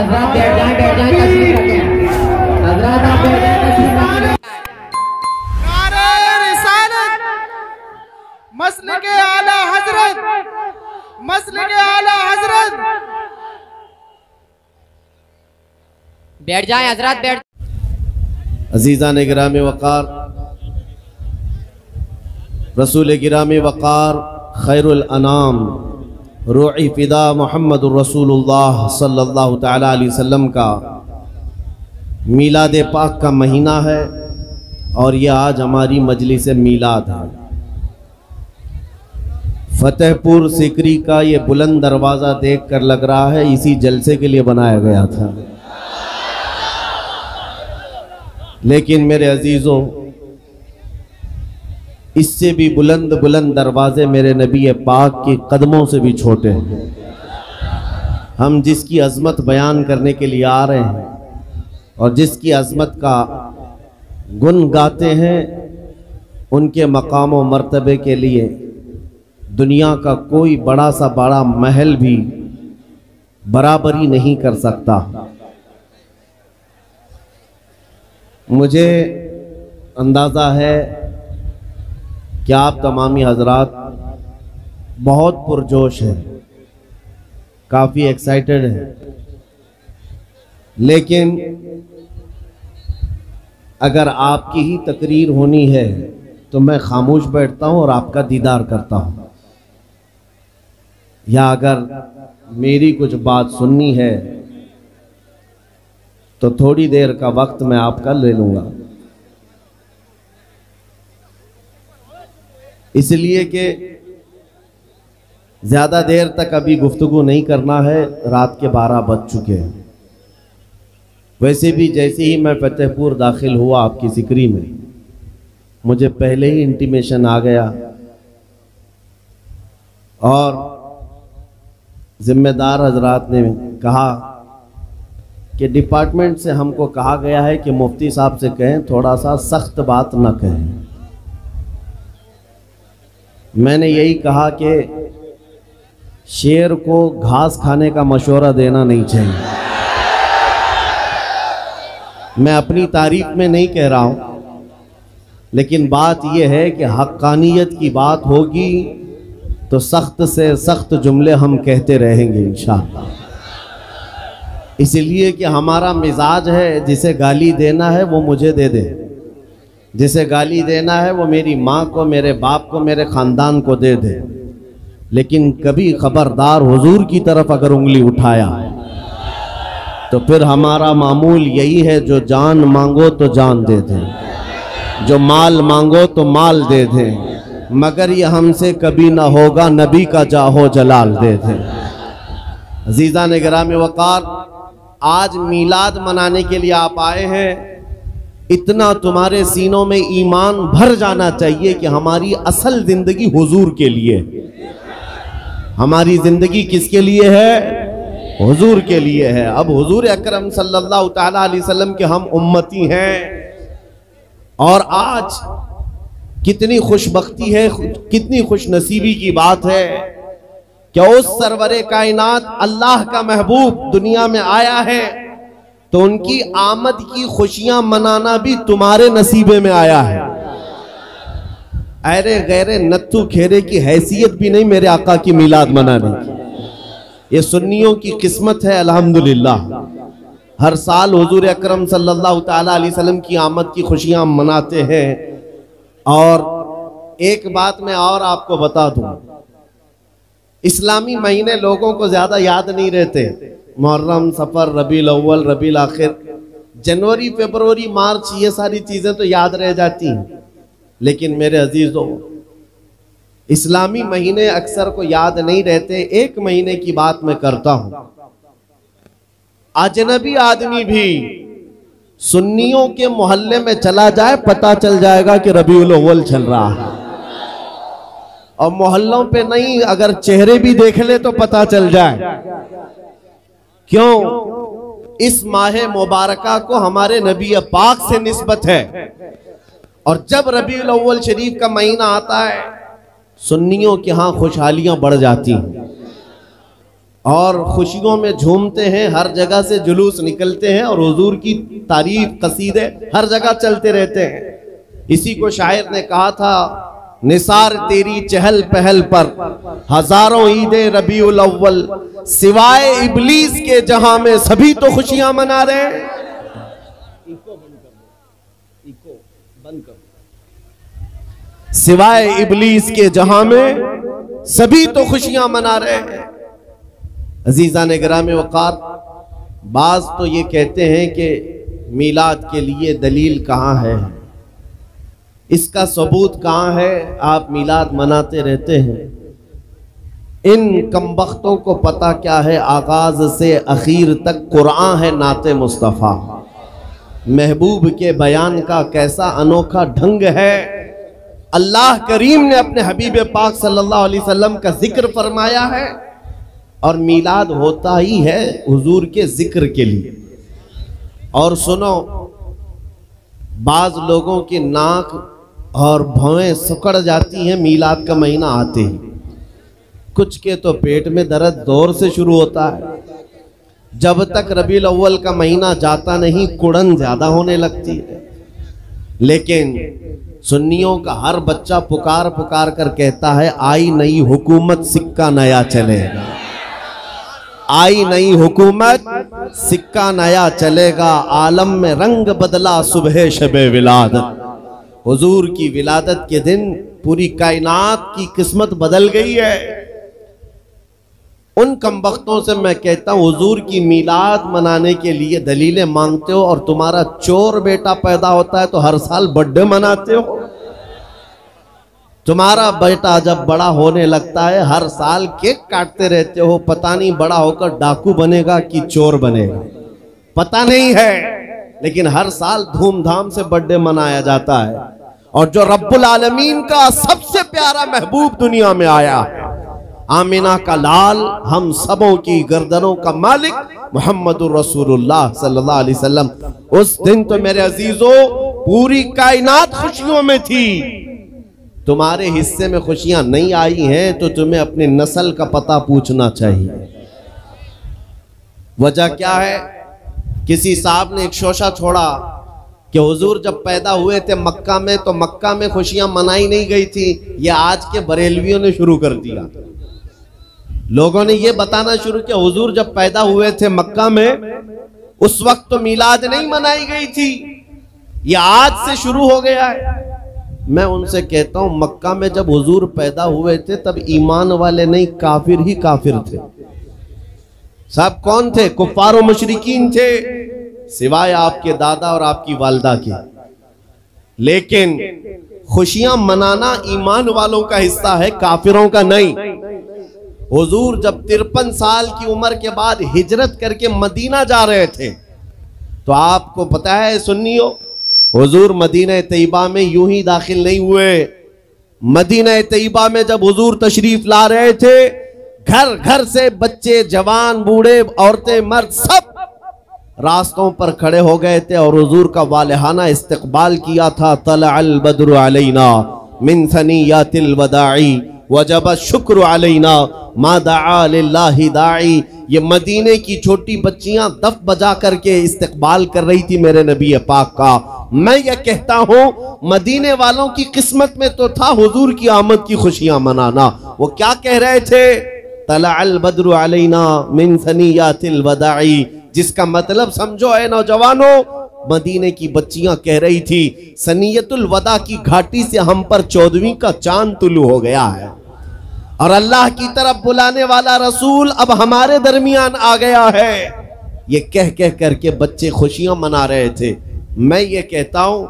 हजरत बैठ जाए तशरीफ रखें। हजरत आप बैठ जाए तशरीफ रखें। नारे रिसालत, मसलके आला हजरत, मसलके आला हजरत। बैठ जाए हजरत बैठ। अजीज़ान गिराम वक़ार, रसूल गिराम वक़ार खैरुल अनाम रूही फ़िदा मुहम्मदुर रसूलुल्लाह सल्लल्लाहु तआला अलैहि वसल्लम का मीलाद पाक का महीना है और यह आज हमारी मजलिस मीलाद है। फतेहपुर सिकरी का ये बुलंद दरवाज़ा देख कर लग रहा है इसी जलसे के लिए बनाया गया था। लेकिन मेरे अजीज़ों, इससे भी बुलंद बुलंद दरवाजे मेरे नबी पाक के कदमों से भी छोटे हैं। हम जिसकी अज़मत बयान करने के लिए आ रहे हैं और जिसकी अज़मत का गुन गाते हैं, उनके मकाम व मर्तबे के लिए दुनिया का कोई बड़ा सा बड़ा महल भी बराबरी नहीं कर सकता। मुझे अंदाज़ा है कि आप तमामी हजरात बहुत पुरजोश हैं, काफ़ी एक्साइटेड हैं, लेकिन अगर आपकी ही तकरीर होनी है तो मैं खामोश बैठता हूं और आपका दीदार करता हूं, या अगर मेरी कुछ बात सुननी है तो थोड़ी देर का वक्त मैं आपका ले लूँगा। इसलिए कि ज़्यादा देर तक अभी गुफ्तगू नहीं करना है, रात के 12 बज चुके हैं। वैसे भी जैसे ही मैं फतेहपुर दाखिल हुआ आपकी सिकरी में, मुझे पहले ही इंटीमेशन आ गया और ज़िम्मेदार हजरात ने कहा कि डिपार्टमेंट से हमको कहा गया है कि मुफ्ती साहब से कहें थोड़ा सा सख्त बात न कहें। मैंने यही कहा कि शेर को घास खाने का मशवरा देना नहीं चाहिए। मैं अपनी तारीफ में नहीं कह रहा हूँ, लेकिन बात यह है कि हक्कानियत की बात होगी तो सख्त से सख्त जुमले हम कहते रहेंगे इंशाअल्लाह। इसलिए कि हमारा मिजाज है, जिसे गाली देना है वो मुझे दे दे, जिसे गाली देना है वो मेरी माँ को, मेरे बाप को, मेरे ख़ानदान को दे दे, लेकिन कभी खबरदार हुजूर की तरफ अगर उंगली उठाया तो फिर हमारा मामूल यही है, जो जान मांगो तो जान दे दे, जो माल मांगो तो माल दे दे, मगर ये हमसे कभी ना होगा नबी का जाहो जलाल दे दे। अज़ीज़ान गिराम वक़ार, आज मीलाद मनाने के लिए आप आए हैं, इतना तुम्हारे सीनों में ईमान भर जाना चाहिए कि हमारी असल जिंदगी हुजूर के लिए, हमारी जिंदगी किसके लिए है? हुजूर के लिए है। अब हुजूर अकरम सल्लल्लाहु तआला अलैहि वसल्लम के हम उम्मती हैं और आज कितनी खुशबख्ती है, कितनी खुशनसीबी की बात है कि उस सरवरे कायनात अल्लाह का महबूब दुनिया में आया है, तो उनकी आमद की खुशियां मनाना भी तुम्हारे नसीबे में आया है। अरे गैरे नत्थु खेरे की हैसियत भी नहीं मेरे आका की मिलाद मनाने की। ये सुन्नियों की किस्मत है अल्हम्दुलिल्लाह। हर साल हुजूर अकरम सल्लल्लाहु तआला अलैहि वसल्लम की आमद की खुशियां मनाते हैं। और एक बात मैं और आपको बता दूं, इस्लामी महीने लोगों को ज्यादा याद नहीं रहते। मुहर्रम, सफर, रबीउल अव्वल, रबीउल आखिर, जनवरी, फरवरी, मार्च, ये सारी चीजें तो याद रह जाती हैं। लेकिन मेरे अजीजों, इस्लामी महीने अक्सर को याद नहीं रहते। एक महीने की बात मैं करता हूं। अजनबी आदमी भी सुन्नियों के मोहल्ले में चला जाए, पता चल जाएगा कि रबीउल अव्वल चल रहा है। और मोहल्लों पे नहीं, अगर चेहरे भी देख ले तो पता चल जाए। क्यों? इस माह मुबारका को हमारे नबी पाक से निस्बत है। और जब रबीउल अव्वल शरीफ का महीना आता है, सुन्नियों के यहाँ खुशहालियां बढ़ जाती हैं। और खुशियों में झूमते हैं, हर जगह से जुलूस निकलते हैं और हुजूर की तारीफ कसीदे हर जगह चलते रहते हैं। इसी को शायर ने कहा था, निसार तेरी चहल पहल पर हजारों ईदे रबीउल अव्वल, सिवाय इबलीस के जहां में सभी तो खुशियां मना रहे हैं। सिवाय इबलीस के जहां में सभी तो खुशियां मना रहे हैं। अजीज़ान गिरामे वक़ार, बाज तो ये कहते हैं कि मीलाद के लिए दलील कहाँ है, इसका सबूत कहाँ है, आप मीलाद मनाते रहते हैं। इन कमबख्तों को पता क्या है, आगाज से आखिर तक कुरान है नाते मुस्तफ़ा। महबूब के बयान का कैसा अनोखा ढंग है। अल्लाह करीम ने अपने हबीब पाक सल्लल्लाहु अलैहि वसल्लम का जिक्र फरमाया है और मीलाद होता ही है हुजूर के जिक्र के लिए। और सुनो, बाज लोगों की नाक और भौएं सिकुड़ जाती हैं मीलाद का महीना आते ही। कुछ के तो पेट में दर्द दौर से शुरू होता है। जब तक रबीउल अव्वल का महीना जाता नहीं, कुड़न ज्यादा होने लगती है। लेकिन सुन्नियों का हर बच्चा पुकार पुकार कर कहता है, आई नई हुकूमत सिक्का नया चलेगा, आई नई हुकूमत सिक्का नया चलेगा। आलम में रंग बदला सुबह शबे विलादत। हुजूर की विलादत के दिन पूरी कायनात की किस्मत बदल गई है। उन कमबख्तों से मैं कहता हूं, हुजूर की मीलाद मनाने के लिए दलीलें मांगते हो और तुम्हारा चोर बेटा पैदा होता है तो हर साल बर्थडे मनाते हो। तुम्हारा बेटा जब बड़ा होने लगता है हर साल केक काटते रहते हो। पता नहीं बड़ा होकर डाकू बनेगा कि चोर बनेगा, पता नहीं है, लेकिन हर साल धूमधाम से बर्थडे मनाया जाता है। और जो रब्बुल आलमीन का सबसे प्यारा महबूब दुनिया में आया है, आमिना का लाल, हम सबों की गर्दनों का मालिक मुहम्मदुर रसूलुल्लाह सल्लल्लाहु अलैहि वसल्लम, उस दिन तो मेरे अजीजों पूरी कायनात खुशियों में थी। तुम्हारे हिस्से में खुशियां नहीं आई हैं तो तुम्हें अपनी नस्ल का पता पूछना चाहिए। वजह क्या है? किसी साहब ने एक शोशा छोड़ा कि हुजूर जब पैदा हुए थे मक्का में, तो मक्का में खुशियां मनाई नहीं गई थी। ये आज के बरेलवियों ने शुरू कर दिया। लोगों ने ये बताना शुरू किया, हुजूर जब पैदा हुए थे मक्का में उस वक्त तो मीलाद नहीं मनाई गई थी, ये आज से शुरू हो गया है। मैं उनसे कहता हूं, मक्का में जब हुजूर पैदा हुए थे तब ईमान वाले नहीं, काफिर ही काफिर थे। सब कौन थे? कुफ्फार और मुशरिकीन थे, सिवाय आपके दादा और आपकी वालदा के। लेकिन खुशियां मनाना ईमान वालों का हिस्सा है, काफिरों का नहीं। हुजूर जब 53 साल की उम्र के बाद हिजरत करके मदीना जा रहे थे, तो आपको पता है सुन्नियों, हुजूर मदीना तैयबा में यूं ही दाखिल नहीं हुए। मदीना तैयबा में जब हुजूर तशरीफ ला रहे थे, घर घर से बच्चे, जवान, बूढ़े, औरतें, मर्द सब रास्तों पर खड़े हो गए थे और हुजूर का वालिहाना इस्तकबाल किया था। तलअल बद्रु अलैना मिन सनियातिल वदाई वजब शुक्र अलैना मा दआ लिल्लाहि दाई। ये मदीने की छोटी बच्चियां दफ बजा करके इस्तकबाल कर रही थी मेरे नबी पाक का। मैं ये कहता हूं, मदीने वालों की किस्मत में तो था हुजूर की आमद की खुशियां मनाना। वो क्या कह रहे थे? तलअल बद्रु अलैना मिन सनियातिल वदाई, जिसका मतलब समझो है नौजवानों, मदीने की बच्चियां कह रही थी सनियतुल वदा की घाटी से हम पर 14वीं का चांद तुलू हो गया है और अल्लाह की तरफ बुलाने वाला रसूल अब हमारे दरमियान आ गया है। ये कह कह करके बच्चे खुशियां मना रहे थे। मैं ये कहता हूं,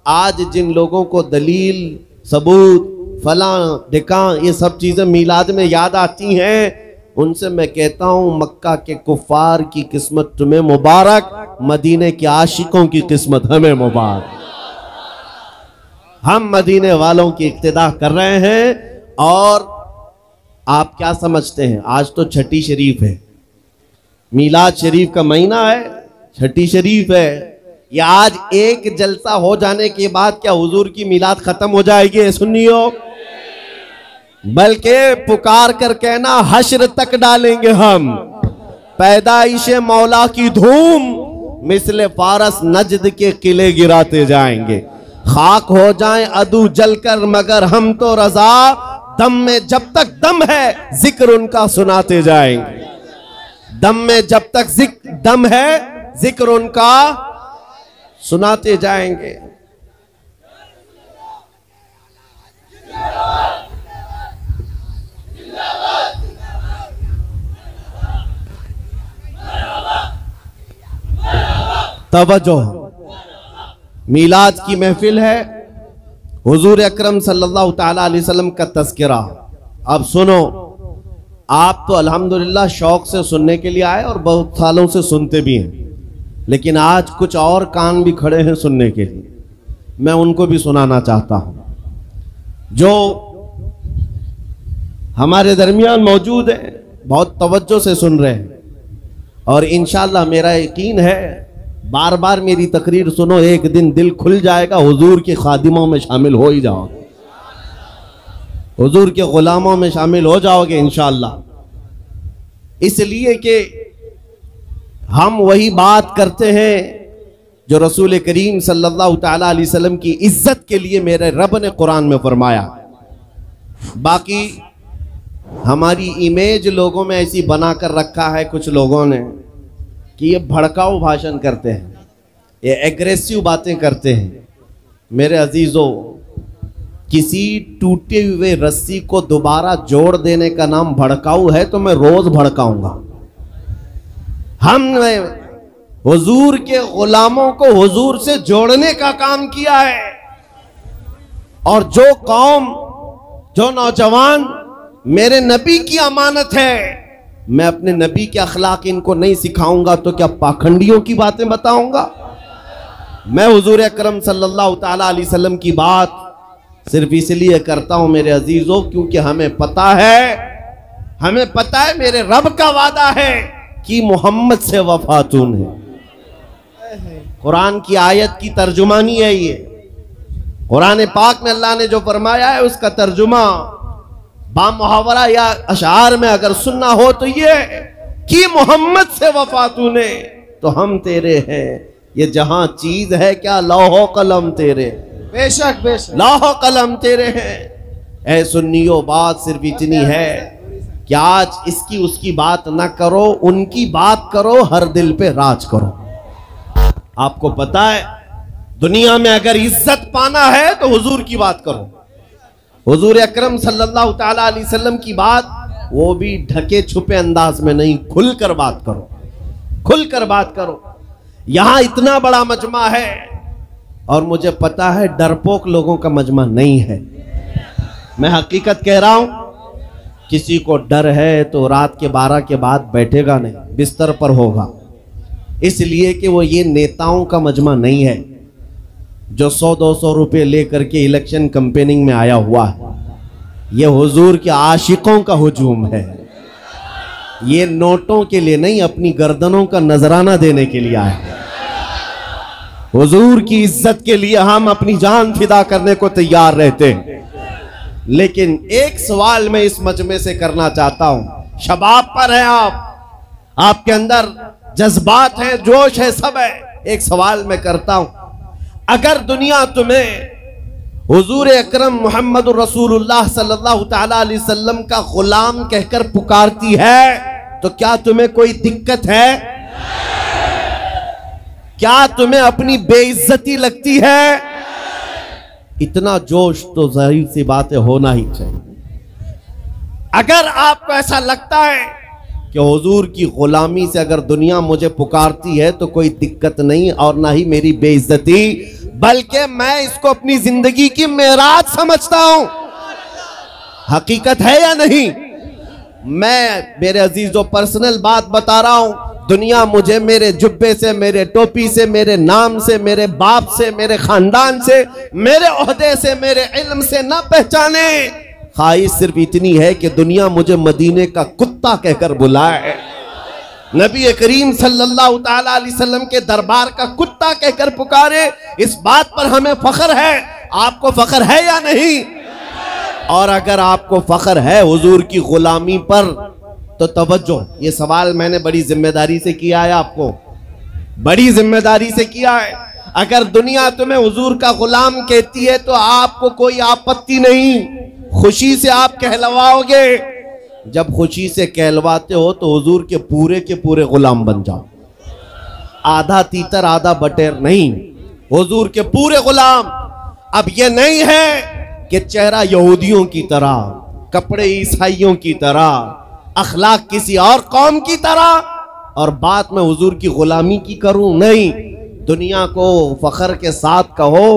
आज जिन लोगों को दलील, सबूत, फलां ढिकां ये सब चीजें मीलाद में याद आती हैं, उनसे मैं कहता हूं मक्का के कुफ्फार की किस्मत तुम्हें मुबारक, मदीने के आशिकों की किस्मत हमें मुबारक। हम मदीने वालों की इक्तिदा कर रहे हैं। और आप क्या समझते हैं, आज तो छठी शरीफ है, मीलाद शरीफ का महीना है, छठी शरीफ है। ये आज एक जलसा हो जाने के बाद क्या हुजूर की मीलाद खत्म हो जाएगी? सुन्नियो, बल्कि पुकार कर कहना हश्र तक डालेंगे हम। पैदाइश मौला की धूम मिसले फारस नजद के किले गिराते जाएंगे। खाक हो जाएं अदू जलकर मगर हम तो रजा, दम में जब तक दम है जिक्र उनका सुनाते जाएंगे। दम में जब तक दम है जिक्र उनका सुनाते जाएंगे। तवज्जो, मीलाद की महफिल है, हुजूर अकरम सल्लल्लाहु ताला अलैहि वसल्लम का तज़किरा। अब सुनो, आप तो अल्हम्दुलिल्लाह शौक से सुनने के लिए आए और बहुत सालों से सुनते भी हैं, लेकिन आज कुछ और कान भी खड़े हैं सुनने के लिए। मैं उनको भी सुनाना चाहता हूं जो हमारे दरमियान मौजूद हैं, बहुत तवज्जो से सुन रहे हैं और इंशाअल्लाह मेरा यकीन है बार बार मेरी तकरीर सुनो, एक दिन दिल खुल जाएगा, हुजूर के खादिमों में शामिल हो ही जाओगे, हुजूर के गुलामों में शामिल हो जाओगे इंशाअल्लाह। इसलिए कि हम वही बात करते हैं जो रसूल करीम सल्लल्लाहु ताला अलैहि वसल्लम की इज्जत के लिए मेरे रब ने कुरान में फरमाया। बाकी हमारी इमेज लोगों में ऐसी बना कर रखा है कुछ लोगों ने कि ये भड़काऊ भाषण करते हैं, ये एग्रेसिव बातें करते हैं। मेरे अजीजों, किसी टूटे हुए रस्सी को दोबारा जोड़ देने का नाम भड़काऊ है तो मैं रोज भड़काऊंगा। हमने हुजूर के गुलामों को हुजूर से जोड़ने का काम किया है और जो कौम, जो नौजवान मेरे नबी की अमानत है, मैं अपने नबी के अखलाक इनको नहीं सिखाऊंगा तो क्या पाखंडियों की बातें बताऊंगा? मैं हुजूर अकरम सल्लल्लाहु ताला अलैहि वसल्लम की बात सिर्फ इसलिए करता हूं मेरे अजीजों, क्योंकि हमें पता है मेरे रब का वादा है कि मोहम्मद से वफातून है। कुरान की आयत की तर्जुमानी है ये। कुरान पाक में अल्लाह ने जो फरमाया है उसका तर्जुमा बामुहावरा या अशार में अगर सुनना हो तो ये कि मोहम्मद से वफातूने तो हम तेरे हैं। ये जहां चीज है क्या लौहो कलम तेरे, बेशक बेशक लौहो कलम तेरे हैं। ऐ सुन्नियों, बात सिर्फ इतनी है कि आज इसकी उसकी बात ना करो, उनकी बात करो, हर दिल पे राज करो। आपको पता है दुनिया में अगर इज्जत पाना है तो हुजूर की बात करो। हुजूर अकरम सल्लल्लाहु ताला अलैहि वसल्लम की बात वो भी ढके छुपे अंदाज में नहीं, खुलकर बात करो, खुलकर बात करो। यहां इतना बड़ा मजमा है और मुझे पता है डरपोक लोगों का मजमा नहीं है। मैं हकीकत कह रहा हूं, किसी को डर है तो रात के 12 के बाद बैठेगा नहीं, बिस्तर पर होगा, इसलिए कि वो ये नेताओं का मजमा नहीं है जो 100-200 रुपए लेकर के इलेक्शन कैंपेनिंग में आया हुआ है। ये हुजूर के आशिकों का हुजूम है। ये नोटों के लिए नहीं, अपनी गर्दनों का नजराना देने के लिए आए। हुजूर की इज्जत के लिए हम अपनी जान फिदा करने को तैयार रहते हैं। लेकिन एक सवाल मैं इस मजमे से करना चाहता हूं। शबाब पर है आप, आपके अंदर जज्बात है, जोश है, सब है। एक सवाल मैं करता हूं, अगर दुनिया तुम्हें हुजूर अकरम मोहम्मद रसूलुल्लाह सल्लल्लाहु ताला अलैहि वसल्लम का गुलाम कहकर पुकारती है तो क्या तुम्हें कोई दिक्कत है? क्या तुम्हें अपनी बेइज्जती लगती है? इतना जोश तो जाहिर सी बात है होना ही चाहिए। अगर आपको ऐसा लगता है कि हुजूर की गुलामी से अगर दुनिया मुझे पुकारती है तो कोई दिक्कत नहीं और ना ही मेरी बेइज्जती, बल्कि मैं इसको अपनी जिंदगी की मेराज समझता हूं। हकीकत है या नहीं? मैं मेरे अजीजों पर्सनल बात बता रहा हूं। दुनिया मुझे मेरे जुब्बे से, मेरे टोपी से, मेरे नाम से, मेरे बाप से, मेरे खानदान से, मेरे ओहदे से, मेरे इल्म से ना पहचाने। ख्वाहिश सिर्फ इतनी है कि दुनिया मुझे मदीने का कुत्ता कहकर बुलाए, नबी करीम सल्लल्लाहु ताला अलैहि वसल्लम के दरबार का कुत्ता कहकर पुकारे। इस बात पर हमें फख्र है। आपको फख्र है या नहीं? और अगर आपको फख्र है हुजूर की गुलामी पर तो तवज्जो, ये सवाल मैंने बड़ी जिम्मेदारी से किया है, आपको बड़ी जिम्मेदारी से किया है। अगर दुनिया तुम्हें हुजूर का गुलाम कहती है तो आपको कोई आपत्ति नहीं, खुशी से आप कहलवाओगे। जब खुशी से कहलवाते हो तो हुजूर के पूरे गुलाम बन जाओ, आधा तीतर आधा बटेर नहीं, हुजूर के पूरे गुलाम। अब ये नहीं है कि चेहरा यहूदियों की तरह, कपड़े ईसाइयों की तरह, अखलाक किसी और कौम की तरह और बात में हुजूर की गुलामी की करूं, नहीं। दुनिया को फख्र के साथ कहो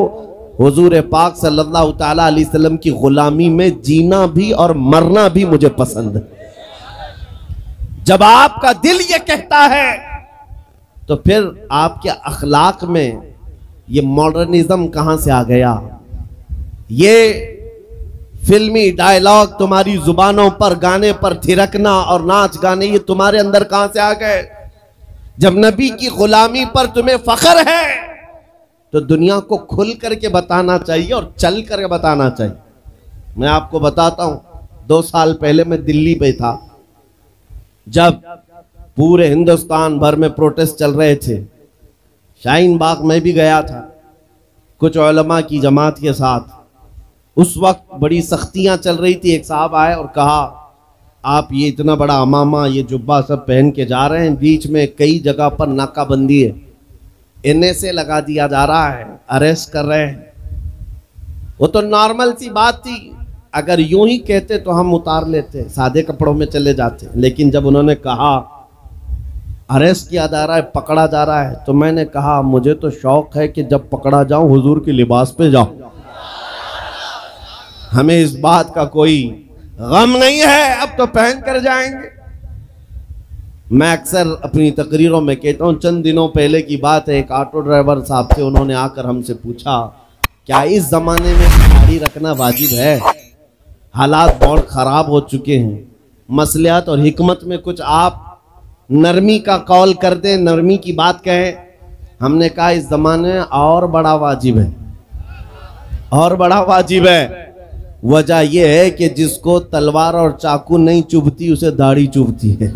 हुजूर पाक सल्लल्लाहु ताला अलैहि वसल्लम की गुलामी में जीना भी और मरना भी मुझे पसंद है। जब आपका दिल ये कहता है तो फिर आपके अखलाक में ये मॉडर्निज्म कहां से आ गया? ये फिल्मी डायलॉग तुम्हारी जुबानों पर, गाने पर थिरकना और नाच गाने, ये तुम्हारे अंदर कहां से आ गए? जब नबी की गुलामी पर तुम्हें फख्र है तो दुनिया को खुल करके बताना चाहिए और चल करके बताना चाहिए। मैं आपको बताता हूं, 2 साल पहले मैं दिल्ली पे था, जब पूरे हिंदुस्तान भर में प्रोटेस्ट चल रहे थे। शाहीन बाग में भी गया था कुछ उलमा की जमात के साथ। उस वक्त बड़ी सख्तियां चल रही थी। एक साहब आए और कहा, आप ये इतना बड़ा अमामा, ये जुब्बा सब पहन के जा रहे हैं, बीच में कई जगह पर नाकाबंदी है, इन्हें से लगा दिया जा रहा है, अरेस्ट कर रहे हैं। वो तो नॉर्मल सी बात थी, अगर यूं ही कहते तो हम उतार लेते, सादे कपड़ों में चले जाते। लेकिन जब उन्होंने कहा अरेस्ट किया जा रहा है, पकड़ा जा रहा है, तो मैंने कहा मुझे तो शौक है कि जब पकड़ा जाऊं हुजूर के लिबास पे जाऊं। हमें इस बात का कोई गम नहीं है, अब तो पहन कर जाएंगे। मैं अक्सर अपनी तकरीरों में कहता हूं, चंद दिनों पहले की बात है, एक ऑटो ड्राइवर साहब थे, उन्होंने आकर हमसे पूछा क्या इस जमाने में साड़ी रखना वाजिब है? हालात बहुत खराब हो चुके हैं, मसलियात और हिकमत में कुछ आप नरमी का कौल कर दें, नरमी की बात कहें। हमने कहा इस जमाने में और बड़ा वाजिब है, और बड़ा वाजिब है। वजह यह है कि जिसको तलवार और चाकू नहीं चुभती उसे दाढ़ी चुभती है।